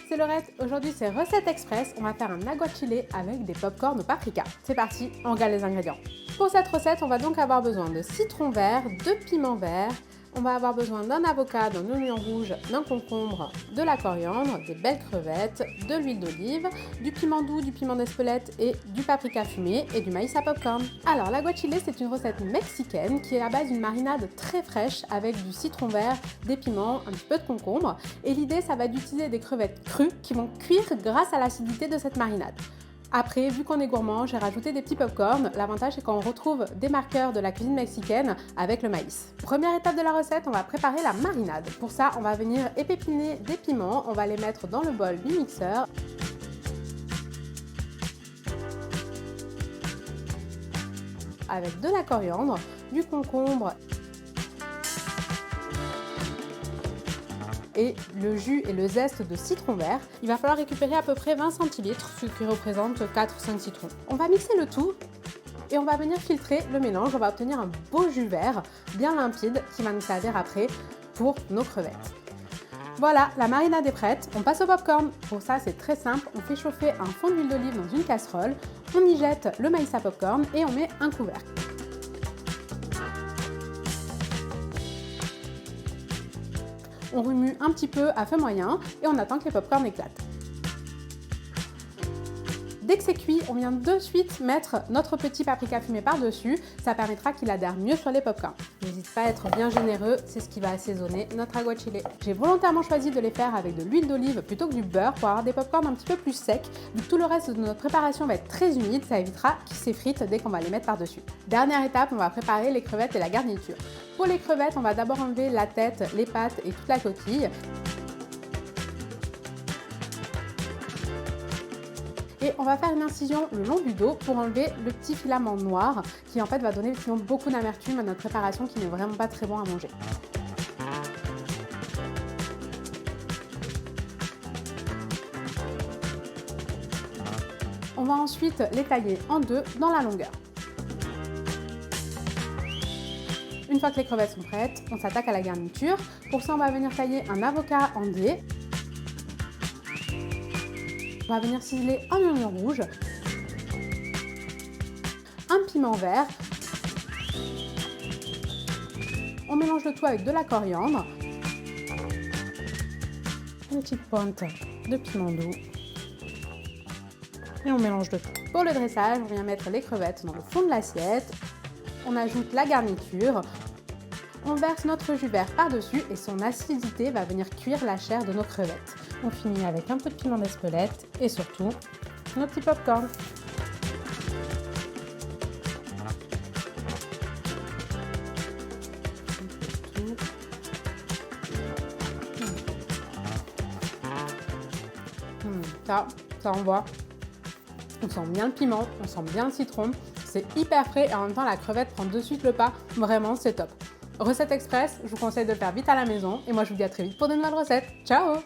C'est Laurette, aujourd'hui c'est recette express, on va faire un aguachile avec des pop-corn au paprika. C'est parti, on regarde les ingrédients. Pour cette recette, on va donc avoir besoin de citron vert, de piment vert, on va avoir besoin d'un avocat, d'un oignon rouge, d'un concombre, de la coriandre, des belles crevettes, de l'huile d'olive, du piment doux, du piment d'Espelette et du paprika fumé et du maïs à popcorn. Alors l'aguachile, c'est une recette mexicaine qui est à base d'une marinade très fraîche avec du citron vert, des piments, un petit peu de concombre. Et l'idée, ça va être d'utiliser des crevettes crues qui vont cuire grâce à l'acidité de cette marinade. Après, vu qu'on est gourmand, j'ai rajouté des petits pop-corn. L'avantage, c'est qu'on retrouve des marqueurs de la cuisine mexicaine avec le maïs. Première étape de la recette, on va préparer la marinade. Pour ça, on va venir épépiner des piments. On va les mettre dans le bol du mixeur. Avec de la coriandre, du concombre et le jus et le zeste de citron vert. Il va falloir récupérer à peu près 20 centilitres, ce qui représente 4-5 citrons. On va mixer le tout et on va venir filtrer le mélange. On va obtenir un beau jus vert, bien limpide, qui va nous servir après pour nos crevettes. Voilà, la marinade est prête, on passe au popcorn. Pour ça, c'est très simple, on fait chauffer un fond d'huile d'olive dans une casserole, on y jette le maïs à popcorn et on met un couvercle. On remue un petit peu à feu moyen et on attend que les pop-corn éclatent. Dès que c'est cuit, on vient de suite mettre notre petit paprika fumé par-dessus. Ça permettra qu'il adhère mieux sur les pop-corn. N'hésite pas à être bien généreux, c'est ce qui va assaisonner notre aguachile. J'ai volontairement choisi de les faire avec de l'huile d'olive plutôt que du beurre pour avoir des pop-corn un petit peu plus secs. Vu que tout le reste de notre préparation va être très humide, ça évitera qu'ils s'effritent dès qu'on va les mettre par-dessus. Dernière étape, on va préparer les crevettes et la garniture. Pour les crevettes, on va d'abord enlever la tête, les pattes et toute la coquille. Et on va faire une incision le long du dos pour enlever le petit filament noir qui en fait va donner effectivement beaucoup d'amertume à notre préparation qui n'est vraiment pas très bon à manger. On va ensuite les tailler en deux dans la longueur. Une fois que les crevettes sont prêtes, on s'attaque à la garniture. Pour ça, on va venir tailler un avocat en dés. On va venir ciseler un oignon rouge, un piment vert. On mélange le tout avec de la coriandre, une petite pointe de piment doux et on mélange le tout. Pour le dressage, on vient mettre les crevettes dans le fond de l'assiette. On ajoute la garniture. On verse notre jus vert par-dessus et son acidité va venir cuire la chair de nos crevettes. On finit avec un peu de piment d'Espelette et surtout nos petits pop-corn. Ça envoie. On sent bien le piment, on sent bien le citron. C'est hyper frais et en même temps la crevette prend de suite le pas. Vraiment, c'est top. Recette express, je vous conseille de le faire vite à la maison et moi je vous dis à très vite pour de nouvelles recettes. Ciao!